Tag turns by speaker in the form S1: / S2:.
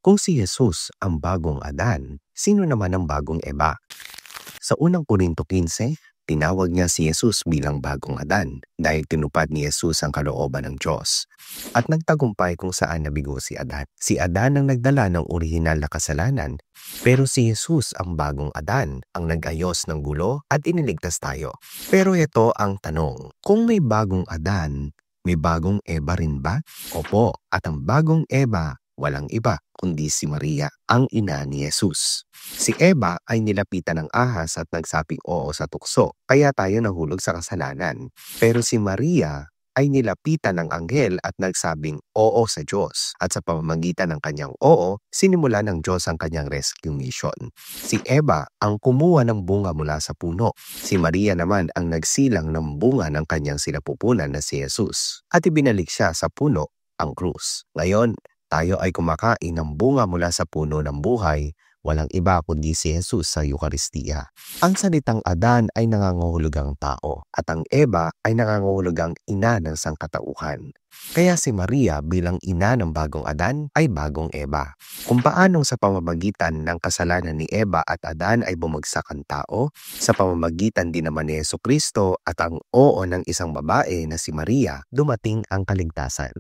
S1: Kung si Jesus ang bagong Adan, sino naman ang bagong Eva? Sa unang Korinto 15, tinawag niya si Jesus bilang bagong Adan dahil tinupad ni Jesus ang kalooban ng Diyos. At nagtagumpay kung saan nabigo si Adan. Si Adan ang nagdala ng orihinal na kasalanan, pero si Jesus ang bagong Adan ang nag-ayos ng gulo at iniligtas tayo. Pero ito ang tanong, kung may bagong Adan, may bagong Eva rin ba? Opo, at ang bagong Eva walang iba kundi si Maria, ang ina ni Jesus. Si Eva ay nilapitan ng ahas at nagsabing oo sa tukso, kaya tayo nahulog sa kasalanan. Pero si Maria ay nilapitan ng anghel at nagsabing oo sa Diyos. At sa pamamagitan ng kanyang oo, sinimula ng Diyos ang kanyang rescue mission. Si Eva ang kumuha ng bunga mula sa puno. Si Maria naman ang nagsilang ng bunga ng kanyang sinapupunan na si Jesus. At ibinalik siya sa puno, ang krus. Ngayon, tayo ay kumakain ng bunga mula sa puno ng buhay, walang iba kundi si Jesus sa Eucharistia. Ang salitang Adan ay nangangahulugang tao at ang Eva ay nangangahulugang ina ng sangkatauhan. Kaya si Maria bilang ina ng bagong Adan ay bagong Eva. Kung paanong sa pamamagitan ng kasalanan ni Eva at Adan ay bumagsak ang tao, sa pamamagitan din naman ni Jesucristo at ang oo ng isang babae na si Maria, dumating ang kaligtasan.